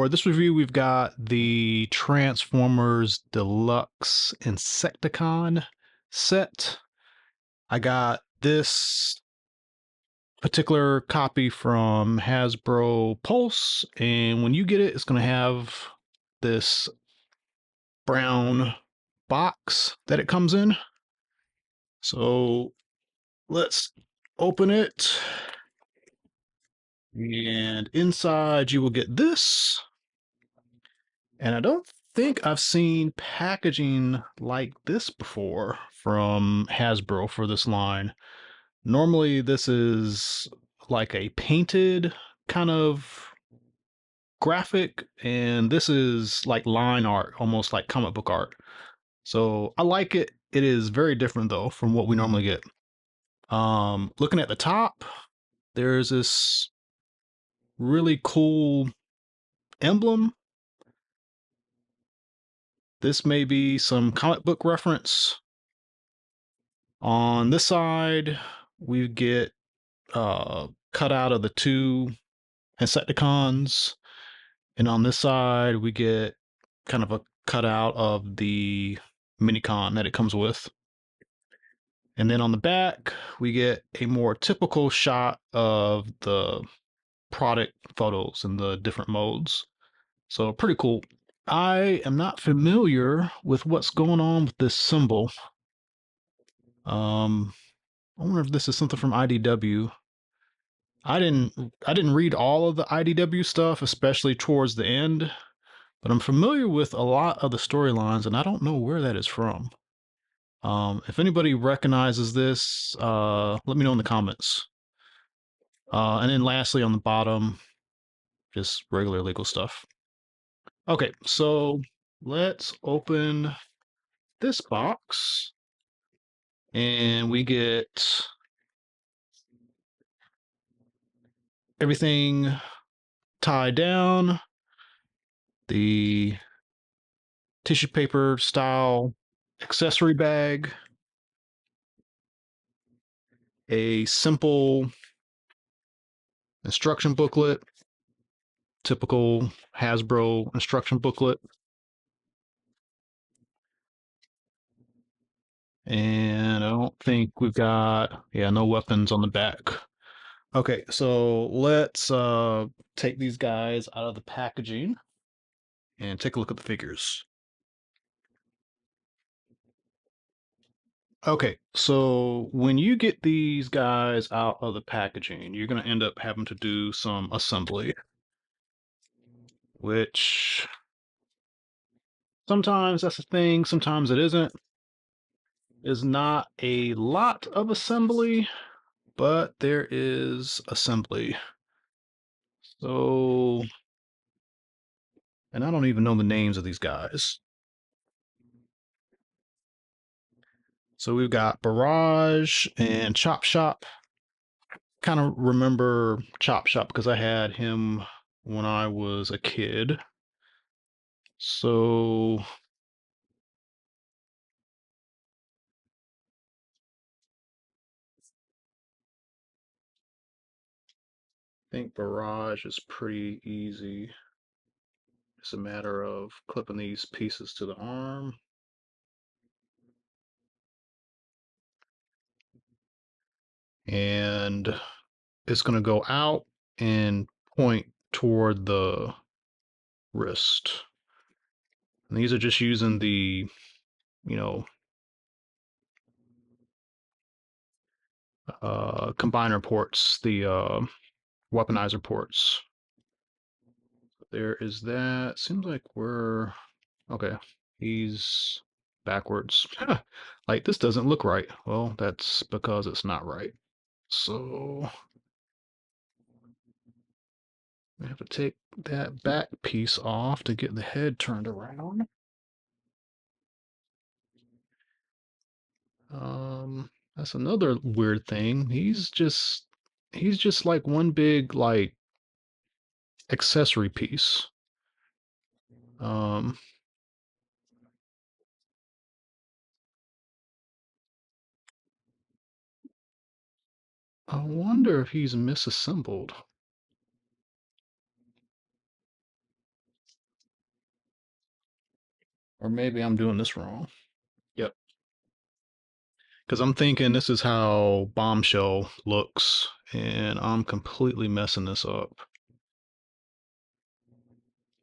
for this review, we've got the Transformers Deluxe Insecticon set. I got this particular copy from Hasbro Pulse, and when you get it, it's going to have this brown box that it comes in. So let's open it. And inside you will get this. And I don't think I've seen packaging like this before from Hasbro for this line. Normally, this is like a painted kind of graphic, and this is like line art, almost like comic book art. So I like it. It is very different though from what we normally get. Looking at the top, there's this really cool emblem. This may be some comic book reference. On this side, we get cut out of the two Insecticons, and on this side, we get kind of a cutout of the minicon that it comes with. And then on the back, we get a more typical shot of the product photos in the different modes. So pretty cool. I am not familiar with what's going on with this symbol. I wonder if this is something from IDW. I didn't read all of the IDW stuff, especially towards the end, but I'm familiar with a lot of the storylines, and I don't know where that is from. If anybody recognizes this, let me know in the comments. And then lastly, on the bottom, just regular legal stuff. Okay, so let's open this box, and we get everything tied down. The tissue paper style accessory bag, a simple instruction booklet, typical Hasbro instruction booklet, and I don't think we've got, yeah, no weapons on the back. Okay, so let's take these guys out of the packaging and take a look at the figures. Okay, so when you get these guys out of the packaging, you're going to end up having to do some assembly, which sometimes that's a thing, sometimes it isn't. Is not a lot of assembly, but there is assembly. So, and I don't even know the names of these guys. So we've got Barrage and Chop Shop. Kind of remember Chop Shop because I had him when I was a kid. So I think Barrage is pretty easy. It's a matter of clipping these pieces to the arm. And it's going to go out and point toward the wrist. And these are just using the, you know, combiner ports, the weaponizer ports. There is that. Seems like we're okay. He's backwards. Like this doesn't look right. Well, that's because it's not right. So we have to take that back piece off to get the head turned around. That's another weird thing. He's just like one big like accessory piece. Um, I wonder if he's misassembled. Or maybe I'm doing this wrong. Yep. Because I'm thinking this is how Bombshell looks, and I'm completely messing this up.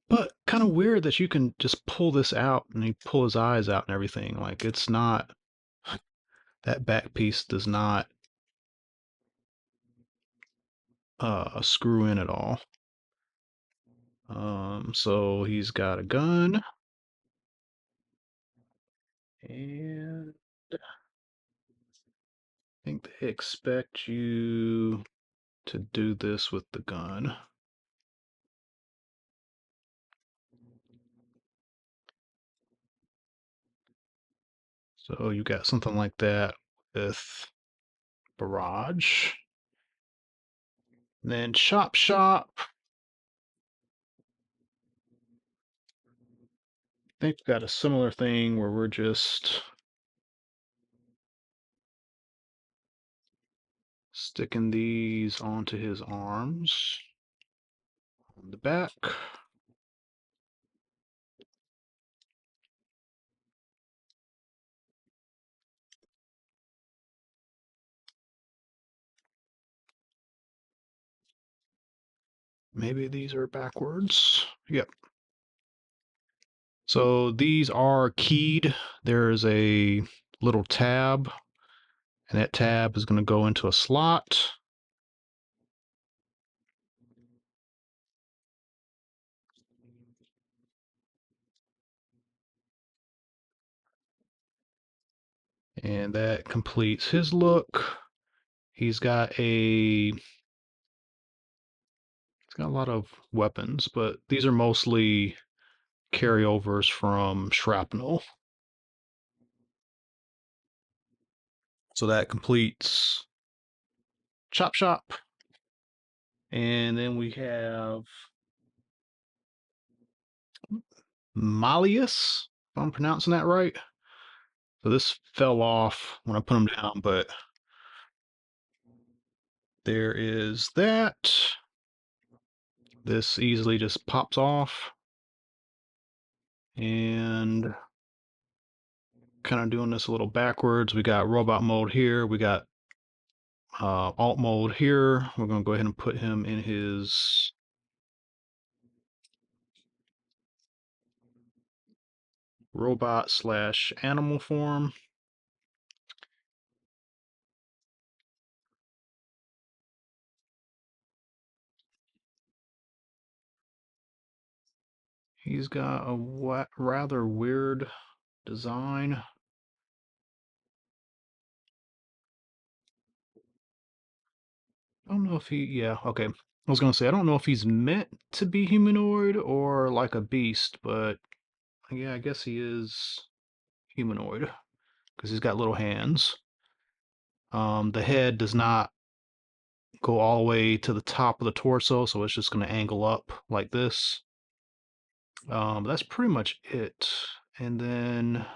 But kind of weird that you can just pull this out and he pull his eyes out and everything. Like it's not that back piece does not screw in at all. So he's got a gun, and I think they expect you to do this with the gun. So you got something like that with Barrage. And then Chop Shop. I think we've got a similar thing where we're just sticking these onto his arms on the back. Maybe these are backwards. Yep. So these are keyed. There's a little tab, and that tab is going to go into a slot. And that completes his look. He's got a lot of weapons, but these are mostly carryovers from shrapnel. So that completes Chop Shop. And then we have Malleus, if I'm pronouncing that right. So this fell off when I put them down, but there is that. This easily just pops off. And kind of doing this a little backwards. We got robot mode here. We got alt mode here. We're going to go ahead and put him in his robot slash animal form. He's got a rather weird design. I don't know if yeah, okay. I was gonna say, I don't know if he's meant to be humanoid or like a beast, but yeah, I guess he is humanoid because he's got little hands. The head does not go all the way to the top of the torso, so it's just gonna angle up like this. But that's pretty much it. And then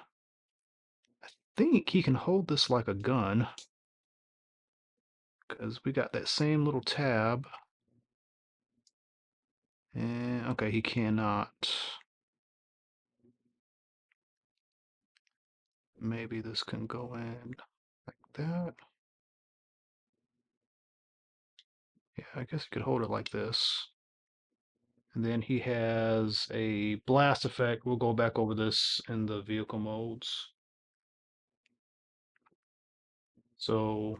I think he can hold this like a gun because we got that same little tab. And okay, he cannot. Maybe this can go in like that. Yeah, I guess you could hold it like this. And then he has a blast effect. We'll go back over this in the vehicle modes. So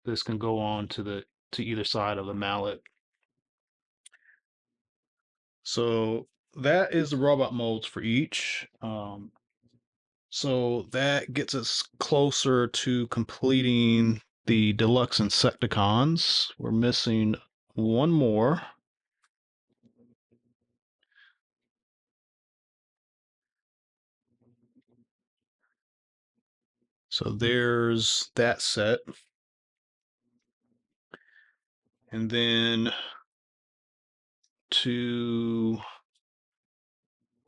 this can go on to either side of the mallet. So that is the robot modes for each. So that gets us closer to completing the deluxe Insecticons. We're missing one more. So there's that set. And then to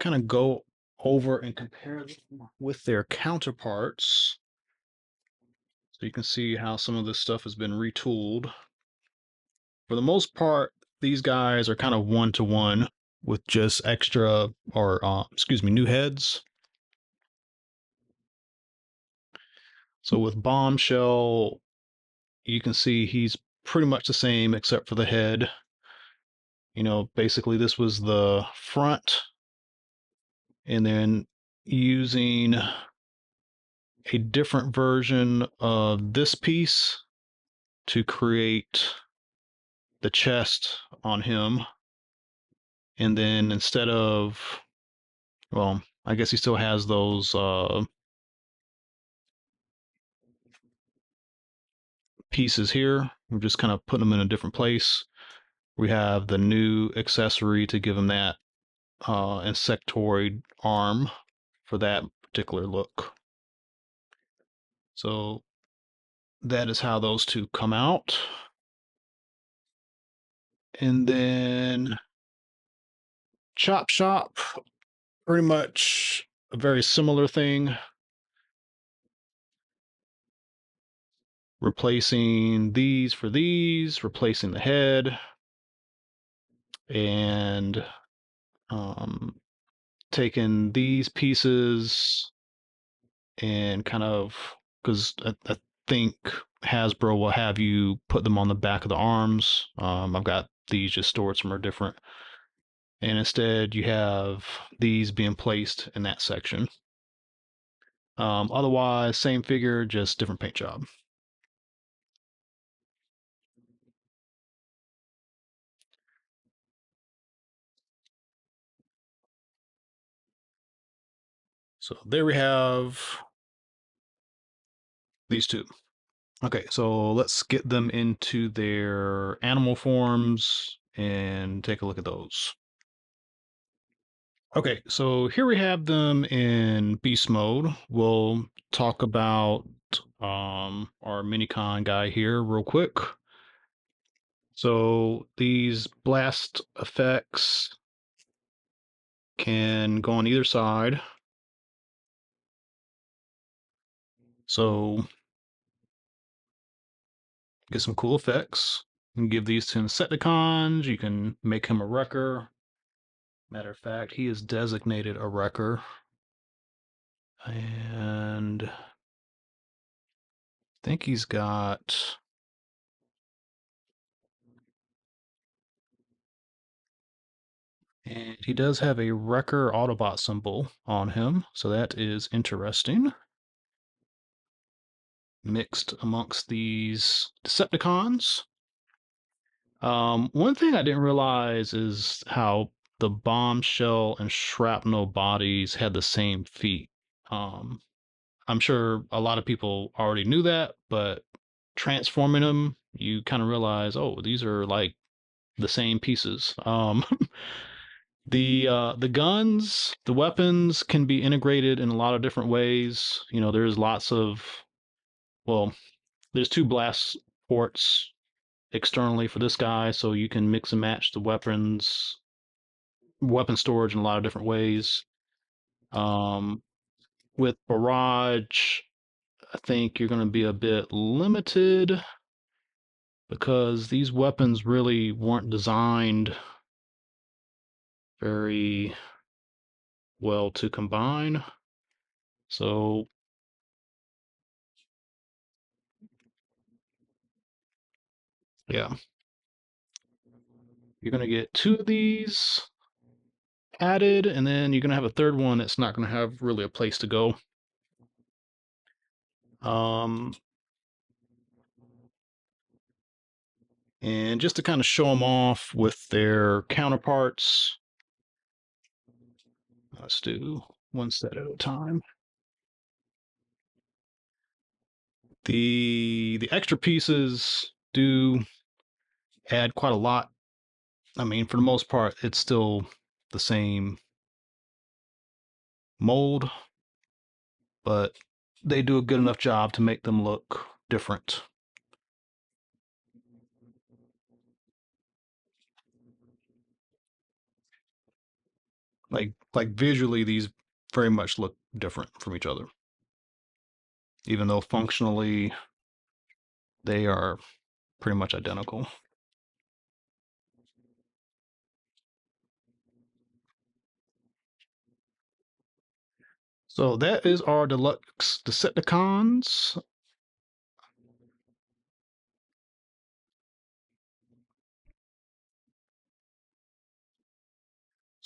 kind of go over and compare them with their counterparts, so you can see how some of this stuff has been retooled. For the most part, these guys are kind of one to one with just extra, or excuse me, new heads. So with Bombshell, you can see he's pretty much the same except for the head. Basically this was the front, and then using a different version of this piece to create the chest on him. And then instead of, well, I guess he still has those pieces here. We're just kind of putting them in a different place. We have the new accessory to give him that insectoid arm for that particular look. So that is how those two come out. And then Chop Shop, pretty much a very similar thing. Replacing these for these, replacing the head, and taking these pieces and kind of, because I think Hasbro will have you put them on the back of the arms. I've got these just stored somewhere different. And instead, you have these being placed in that section. Otherwise, same figure, just different paint job. So there we have these two. Okay, so let's get them into their animal forms and take a look at those. Okay, so here we have them in beast mode. We'll talk about our minicon guy here real quick. So these blast effects can go on either side. So get some cool effects. You can give these to Insecticons. You can make him a wrecker. Matter of fact, he is designated a wrecker. And I think he's got, and he does have a wrecker Autobot symbol on him, so that is interesting. Mixed amongst these Decepticons. One thing I didn't realize is how the bombshell and shrapnel bodies had the same feet. Um, I'm sure a lot of people already knew that, but transforming them, you kind of realize, oh, these are like the same pieces. The guns, the weapons can be integrated in a lot of different ways. There's lots of, well, there's two blast ports externally for this guy, so you can mix and match the weapon storage in a lot of different ways. Um, with Barrage, I think you're going to be a bit limited because these weapons really weren't designed very well to combine. So, yeah, you're going to get two of these added, and then you're going to have a third one that's not going to have really a place to go. Um, and just to kind of show them off with their counterparts, let's do one set at a time. The extra pieces do add quite a lot. I mean, for the most part, it's still the same mold, but they do a good enough job to make them look different. Like visually, these very much look different from each other, even though functionally they are pretty much identical. So that is our deluxe Decepticons.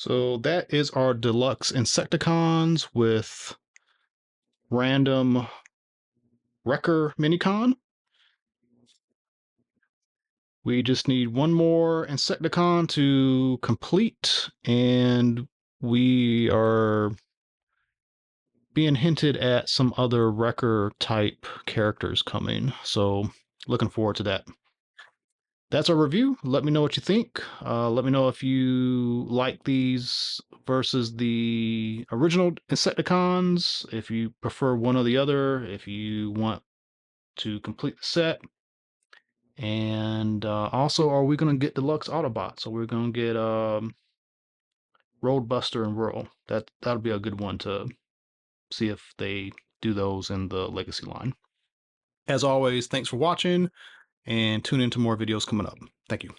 So that is our deluxe Insecticons with random Wrecker Minicon. We just need one more Insecticon to complete, and we are being hinted at some other Wrecker type characters coming. So looking forward to that. That's our review. Let me know what you think. Let me know if you like these versus the original Insecticons, if you prefer one or the other, if you want to complete the set. And also, are we going to get deluxe Autobots? So we're going to get Roadbuster and Whirl. That'll be a good one to see if they do those in the Legacy line. As always, thanks for watching, and tune into more videos coming up. Thank you.